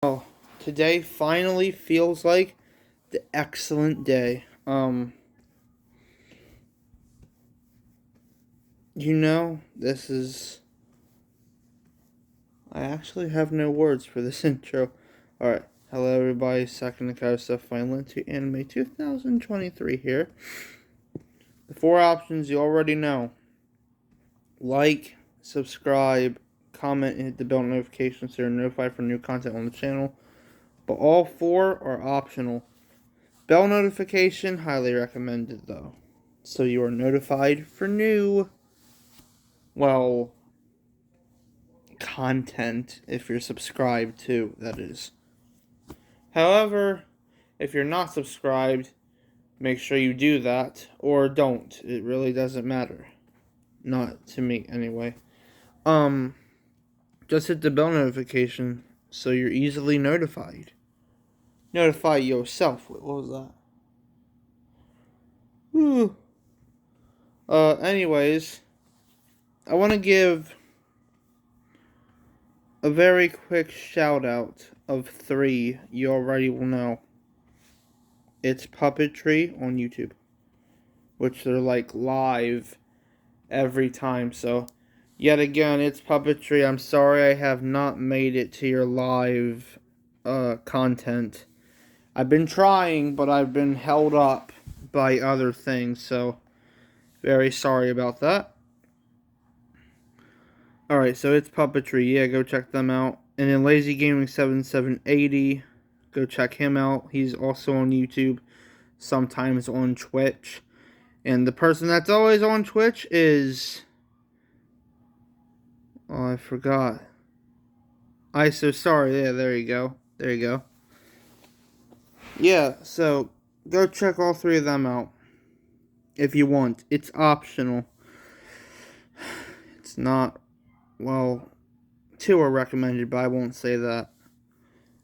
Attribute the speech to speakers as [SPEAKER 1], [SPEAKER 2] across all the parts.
[SPEAKER 1] Oh, today finally feels like the excellent day. This is. I actually have no words for this intro. Alright, hello everybody, second the kind of stuff finally into Anime 2023 here. The four options you already know: like, subscribe, comment, and hit the bell notifications so you're notified for new content on the channel. But all four are optional. Bell notification, highly recommended though. So you are notified for new, content if you're subscribed to, that is. However, if you're not subscribed, make sure you do that, or don't. It really doesn't matter. Not to me, anyway. Just hit the bell notification so you're easily notified. Notify yourself. What was that? Whew. Anyways, I want to give a very quick shout out of three you already will know. It's Puppetry on YouTube, which they're like live every time. So, yet again, it's Puppetry. I'm sorry I have not made it to your live content. I've been trying, but I've been held up by other things. So, very sorry about that. Alright, so it's Puppetry. Yeah, go check them out. And then Lazy Gaming 7780, go check him out. He's also on YouTube, sometimes on Twitch. And the person that's always on Twitch is... Oh, I forgot. So sorry. Yeah, there you go. There you go. Yeah, so go check all three of them out if you want. It's optional. It's not, two are recommended, but I won't say that.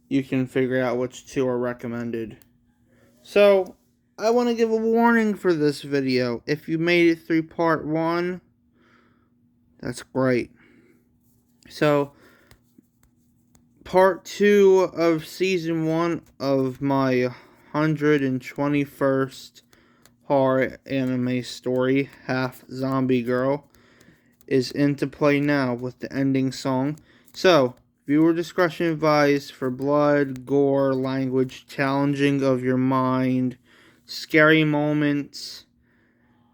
[SPEAKER 1] You can figure out which two are recommended. So, I want to give a warning for this video. If you made it through part 1, that's great. So, part 2 of season 1 of my 121st horror anime story, Half Zombie Girl, is into play now with the ending song. So, viewer discretion advised for blood, gore, language, challenging of your mind, scary moments,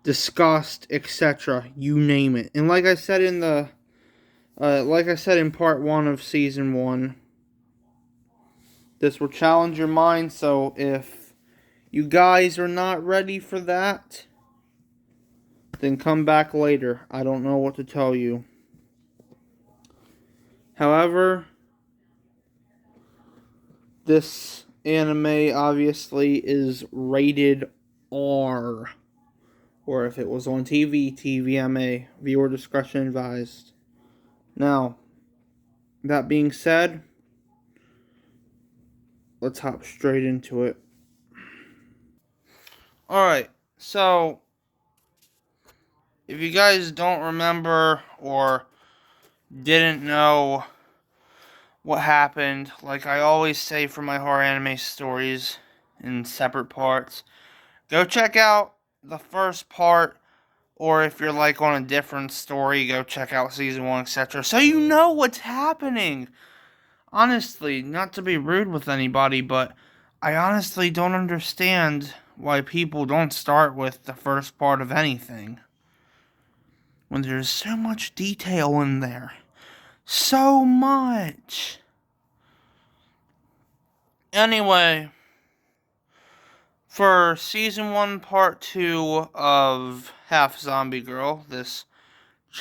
[SPEAKER 1] disgust, etc. You name it. And like I said in part 1 of season 1, this will challenge your mind. So if you guys are not ready for that, then come back later. I don't know what to tell you. However, this anime obviously is rated R. Or if it was on TV, TVMA. Viewer discretion advised. Now, that being said, let's hop straight into it. Alright, so if you guys don't remember or didn't know what happened, like I always say for my horror anime stories in separate parts, go check out the first part, or if you're like on a different story, go check out season 1, etc. So you know what's happening. Honestly, not to be rude with anybody, but I honestly don't understand why people don't start with the first part of anything when there's so much detail in there. So much. Anyway, for season 1, part 2 of Half Zombie Girl, this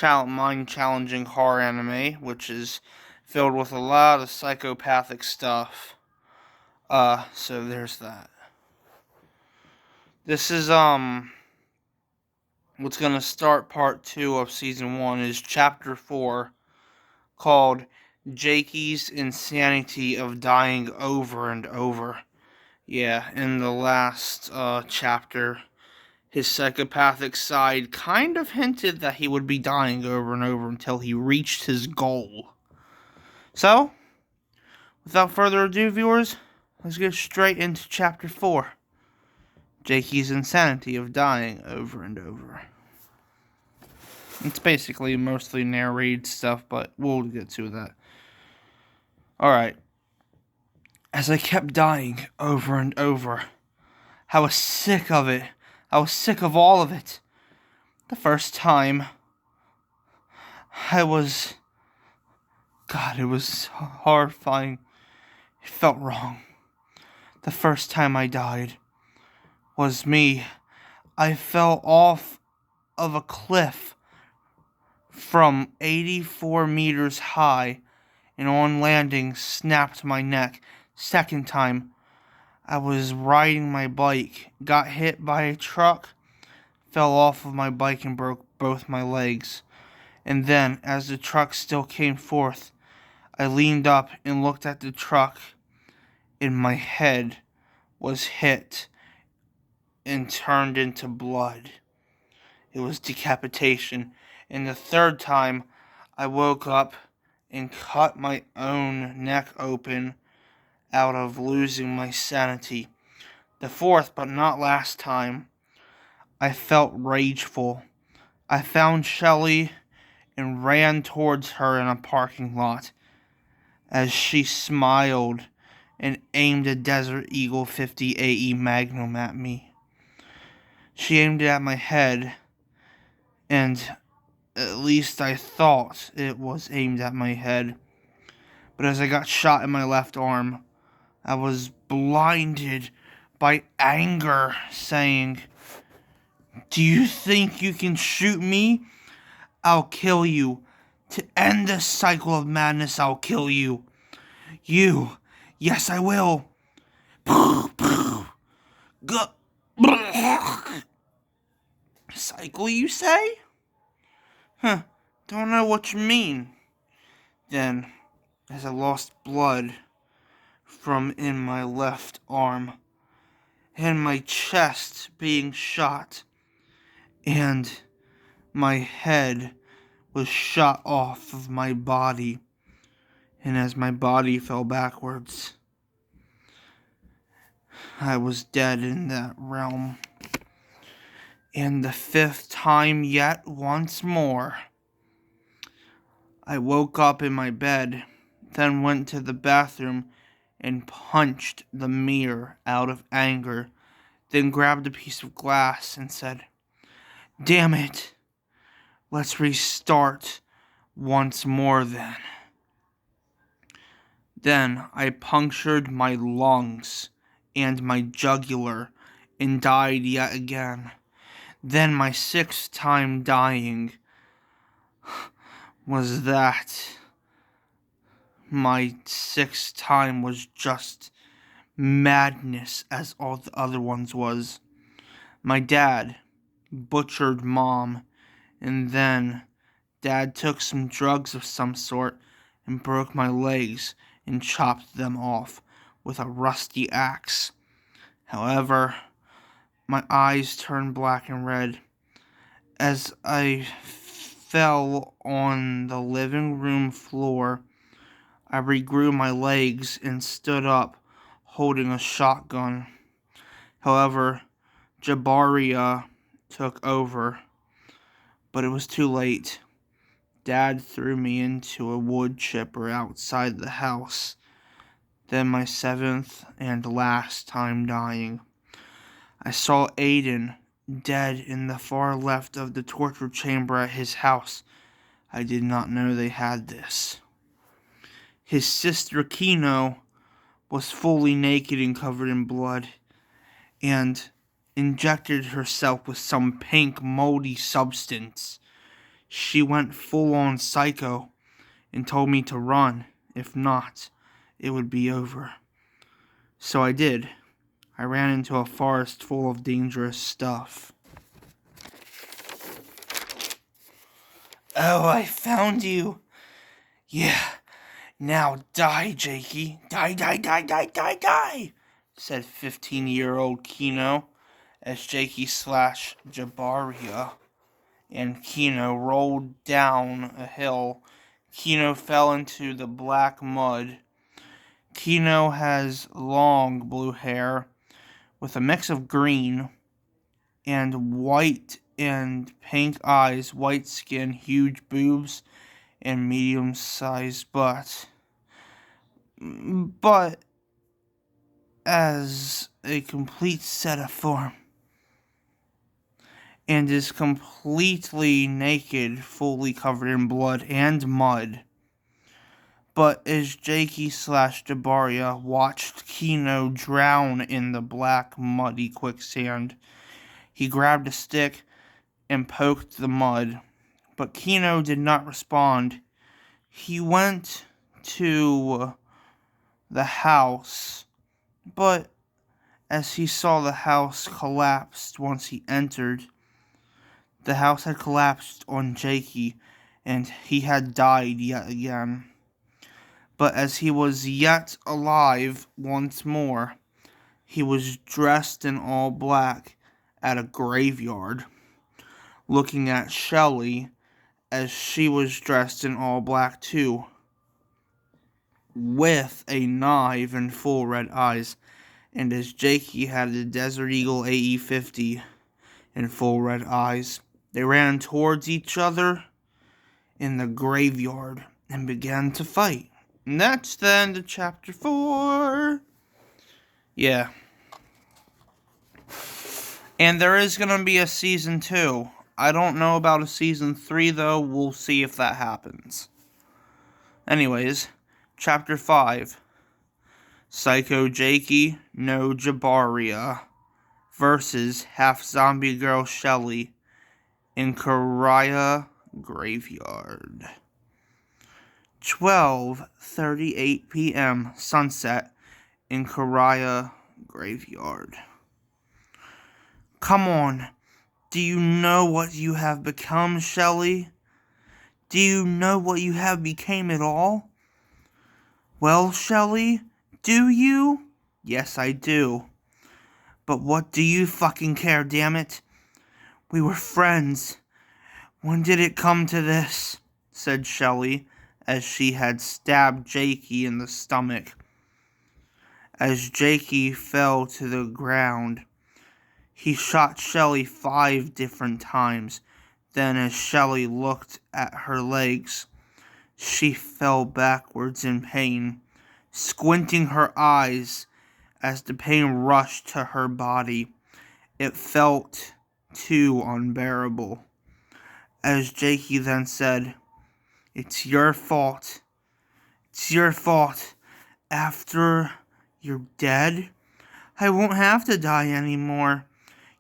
[SPEAKER 1] mind-challenging horror anime, which is filled with a lot of psychopathic stuff. So there's that. This is, what's gonna start part 2 of season 1 is chapter 4, called Jakey's Insanity of Dying Over and Over. Yeah, in the last, chapter, his psychopathic side kind of hinted that he would be dying over and over until he reached his goal. So, without further ado, viewers, let's get straight into Chapter 4. Jakey's insanity of dying over and over. It's basically mostly narrated stuff, but we'll get to that. Alright. As I kept dying over and over, I was sick of it. I was sick of all of it. The first time, it was horrifying. It felt wrong. The first time I died was me. I fell off of a cliff from 84 meters high, and on landing, snapped my neck. Second time, I was riding my bike, got hit by a truck, fell off of my bike and broke both my legs. And then, as the truck still came forth, I leaned up and looked at the truck, and my head was hit and turned into blood. It was decapitation. And the third time, I woke up and cut my own neck open out of losing my sanity. The fourth, but not last time, I felt rageful. I found Shelly and ran towards her in a parking lot as she smiled and aimed a Desert Eagle 50 AE Magnum at me. She aimed it at my head, and at least I thought it was aimed at my head. But as I got shot in my left arm, I was blinded by anger, saying, "Do you think you can shoot me? I'll kill you. To end this cycle of madness, I'll kill you. You. Yes, I will." Cycle, you say? Huh, don't know what you mean. Then, as I lost blood from in my left arm, and my chest being shot, and my head was shot off of my body, and as my body fell backwards, I was dead in that realm. And the fifth time yet once more, I woke up in my bed, then went to the bathroom and punched the mirror out of anger, then grabbed a piece of glass and said, "Damn it, let's restart once more then." Then I punctured my lungs and my jugular and died yet again. Then my sixth time dying was that. My sixth time was just madness as all the other ones was. My dad butchered Mom, and then Dad took some drugs of some sort and broke my legs and chopped them off with a rusty axe. However, my eyes turned black and red as I fell on the living room floor. I regrew my legs and stood up, holding a shotgun. However, Jabaria took over, but it was too late. Dad threw me into a wood chipper outside the house. Then my seventh and last time dying. I saw Aiden dead in the far left of the torture chamber at his house. I did not know they had this. His sister Kino was fully naked and covered in blood, and injected herself with some pink moldy substance. She went full on psycho and told me to run. If not, it would be over. So I did. I ran into a forest full of dangerous stuff. "Oh, I found you. Yeah, now die, Jakey. Die, die, die, die, die, die," said 15-year-old Kino as Jakey slashed Jabaria and Kino rolled down a hill. Kino fell into the black mud. Kino has long blue hair with a mix of green and white and pink eyes, white skin, huge boobs, and medium-sized butt. But as a complete set of form, and is completely naked, fully covered in blood and mud. But as Jakey/Jabaria watched Kino drown in the black, muddy quicksand, he grabbed a stick and poked the mud. But Kino did not respond. He went to the house, but as he saw the house collapsed once he entered, the house had collapsed on Jakey, and he had died yet again. But as he was yet alive once more, he was dressed in all black at a graveyard, looking at Shelley as she was dressed in all black too, with a knife and full red eyes, and as Jakey had the Desert Eagle AE-50 and full red eyes. They ran towards each other in the graveyard and began to fight. And that's the end of chapter 4. Yeah. And there is going to be a season 2. I don't know about a season 3 though. We'll see if that happens. Anyways, chapter 5. Psycho Jakey, no Jabaria versus half zombie girl Shelley in Karaya Graveyard. 12:38 p.m. Sunset in Karaya Graveyard. Come on, do you know what you have become, Shelley? Do you know what you have became at all? Well, Shelley, do you? Yes, I do. But what do you fucking care, damn it? We were friends. When did it come to this? Said Shelley, as she had stabbed Jakey in the stomach. As Jakey fell to the ground, he shot Shelley 5 different times. Then as Shelley looked at her legs, she fell backwards in pain, squinting her eyes as the pain rushed to her body. It felt too unbearable. As Jakey then said, "It's your fault. It's your fault. After you're dead, I won't have to die anymore.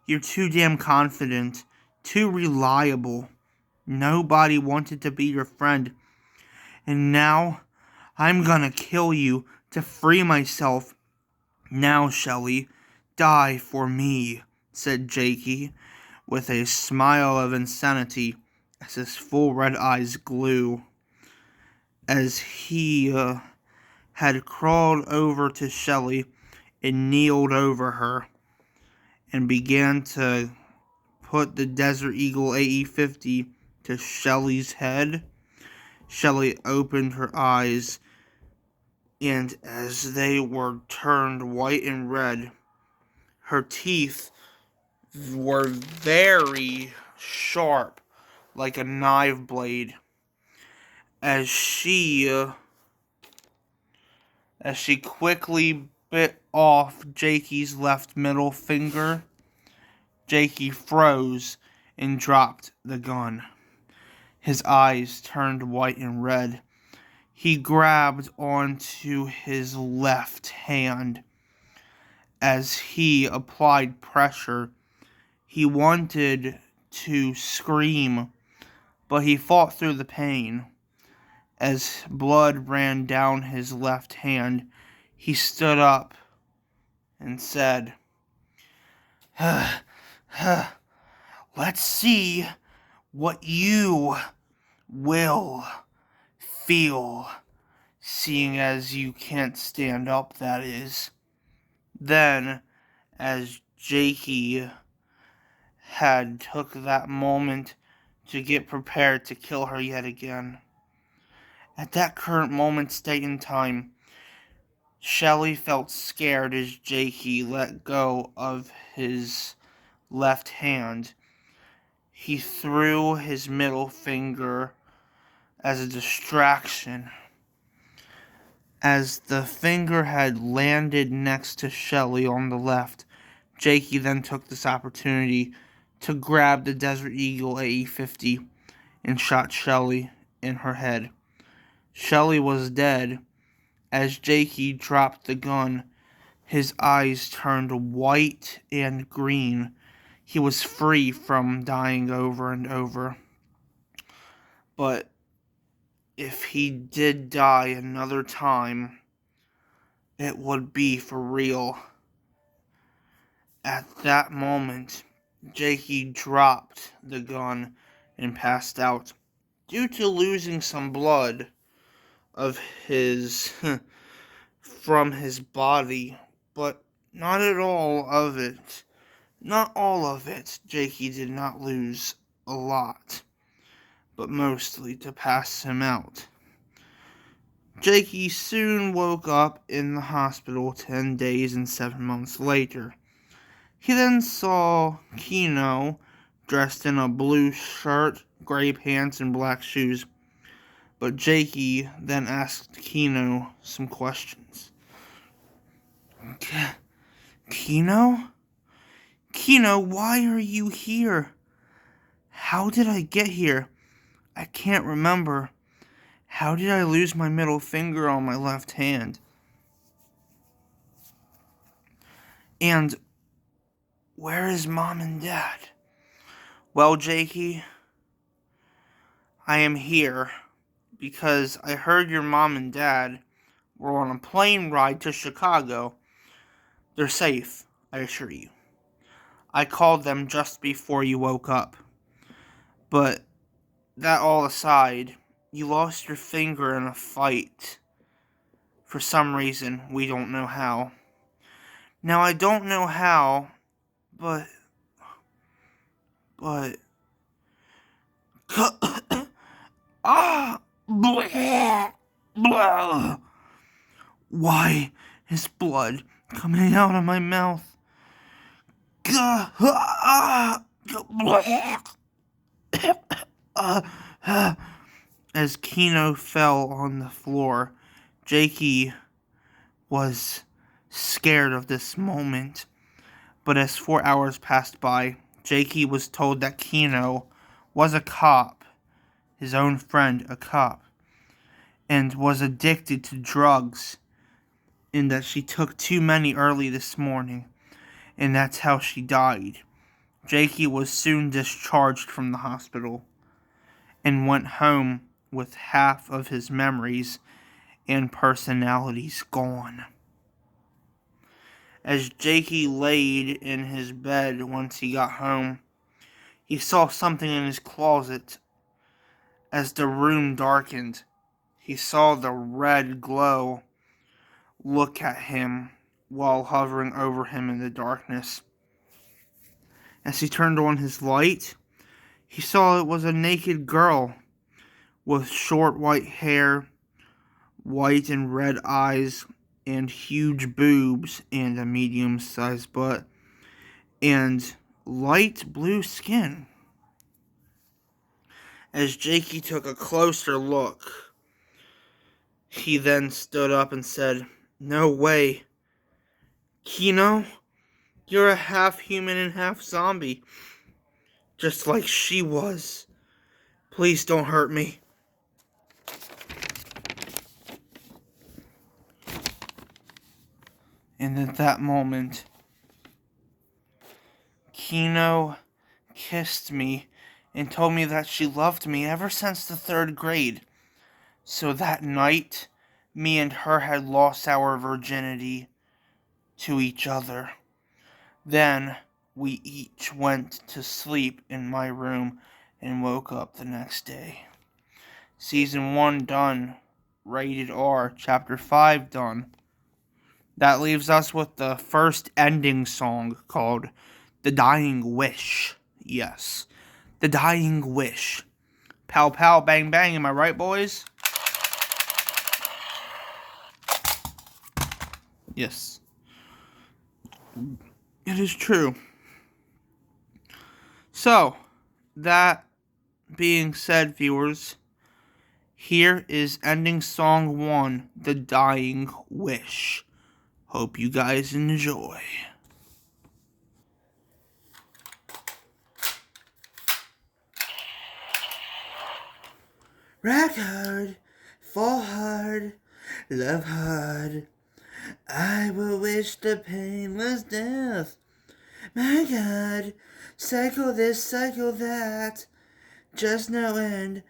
[SPEAKER 1] You're too damn confident, too reliable. Nobody wanted to be your friend. And now, I'm gonna kill you to free myself. Now, Shelley, die for me," said Jakey, with a smile of insanity as his full red eyes glue. As he had crawled over to Shelley and kneeled over her and began to put the Desert Eagle AE-50 to Shelley's head, Shelley opened her eyes, and as they were turned white and red, her teeth were very sharp, like a knife blade. As she quickly bit off Jakey's left middle finger, Jakey froze and dropped the gun. His eyes turned white and red. He grabbed onto his left hand as he applied pressure. He wanted to scream, but he fought through the pain. As blood ran down his left hand, he stood up and said, "Let's see what you will feel, seeing as you can't stand up, that is." Then, as Jakey had took that moment to get prepared to kill her yet again, at that current moment, state, and time, Shelley felt scared as Jakey let go of his left hand. He threw his middle finger as a distraction. As the finger had landed next to Shelley on the left, Jakey then took this opportunity to grab the Desert Eagle AE-50 and shot Shelley in her head. Shelley was dead. As Jakey dropped the gun, his eyes turned white and green. He was free from dying over and over. But if he did die another time, it would be for real. At that moment, Jakey dropped the gun and passed out due to losing some blood of his from his body, but not at all of it. Not all of it. Jakey did not lose a lot, but mostly to pass him out. Jakey soon woke up in the hospital 10 days and 7 months later. He then saw Keno dressed in a blue shirt, gray pants, and black shoes. But Jakey then asked Keno some questions. Keno? Keno, why are you here? How did I get here? I can't remember. How did I lose my middle finger on my left hand? And where is Mom and Dad? Well, Jakey, I am here because I heard your Mom and Dad were on a plane ride to Chicago. They're safe, I assure you. I called them just before you woke up. But that all aside, you lost your finger in a fight. For some reason, we don't know how. Now, I don't know how, but... Blah, blah. Why is blood coming out of my mouth? As Keno fell on the floor, Jakey was scared of this moment. But as 4 hours passed by, Jakey was told that Keno was a cop, his own friend, a cop, and was addicted to drugs, and that she took too many early this morning, and that's how she died. Jakey was soon discharged from the hospital and went home with half of his memories and personalities gone. As Jakey laid in his bed once he got home, he saw something in his closet. As the room darkened, he saw the red glow look at him while hovering over him in the darkness. As he turned on his light, he saw it was a naked girl with short white hair, white and red eyes, and huge boobs, and a medium-sized butt, and light blue skin. As Jakey took a closer look, he then stood up and said, "No way. Keno, you're a half human and half zombie, just like she was. Please don't hurt me." And at that moment, Keno kissed me and told me that she loved me ever since the 3rd grade. So that night, me and her had lost our virginity to each other. Then we each went to sleep in my room and woke up the next day. Season 1 done. Rated R. Chapter 5 done. That leaves us with the first ending song called The Dying Wish. Yes, The Dying Wish. Pow pow bang bang, am I right, boys? Yes, it is true. So, that being said, viewers, here is ending song 1, The Dying Wish. Hope you guys enjoy. Rock hard, fall hard, love hard. I will wish the painless death. My God, cycle this, cycle that. Just no end.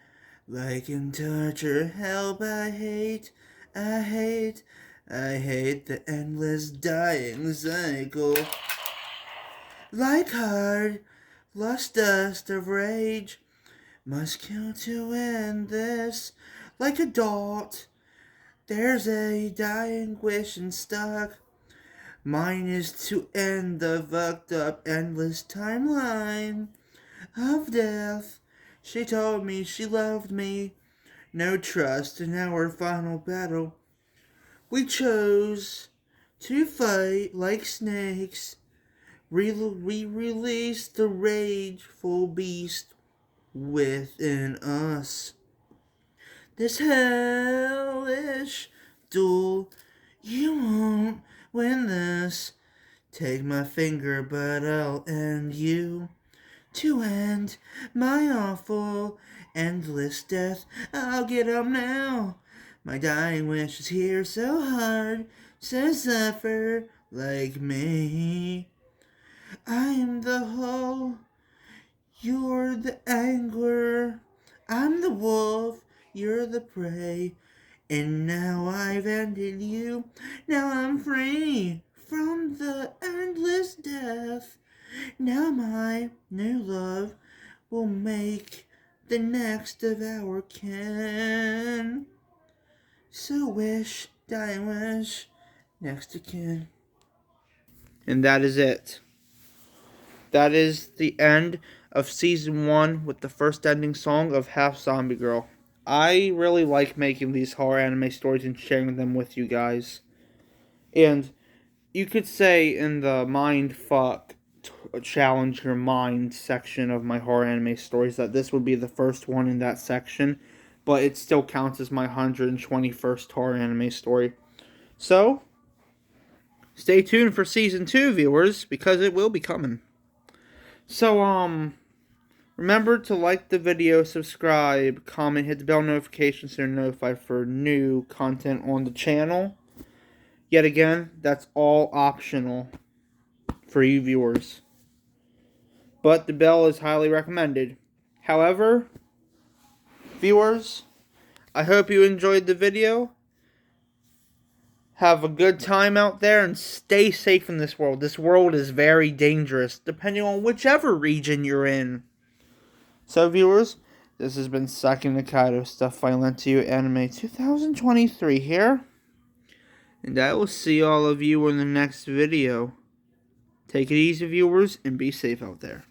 [SPEAKER 1] Like in torture, help, I hate, I hate, I hate the endless dying cycle. Like hard, lust dust of rage, must kill to end this. Like a dot, there's a dying wish and stuck. Mine is to end the fucked up endless timeline of death. She told me she loved me. No trust in our final battle. We chose to fight like snakes. We released the rageful beast within us. This hellish duel, you won't win this. Take my finger, but I'll end you. To end my awful, endless death, I'll get up now. My dying wish is here so hard to suffer like me. I am the whole, you're the angler. I'm the wolf, you're the prey. And now I've ended you. Now I'm free from the endless death. Now my new love will make the next of our kin. So wish, die wish, next of kin. And that is it. That is the end of season 1 with the first ending song of Half Zombie Girl. I really like making these horror anime stories and sharing them with you guys. And you could say in the mind fuck challenge your mind section of my horror anime stories that this would be the first one in that section, but it still counts as my 121st horror anime story. So, stay tuned for season 2, viewers, because it will be coming. So, remember to like the video, subscribe, comment, hit the bell notification so you're notified for new content on the channel. Yet again, that's all optional for you viewers. But the bell is highly recommended. However, viewers, I hope you enjoyed the video. Have a good time out there and stay safe in this world. This world is very dangerous, depending on whichever region you're in. So, viewers, this has been Saki Nakaido Stuff I Lent to You Anime 2023 here. And I will see all of you in the next video. Take it easy, viewers, and be safe out there.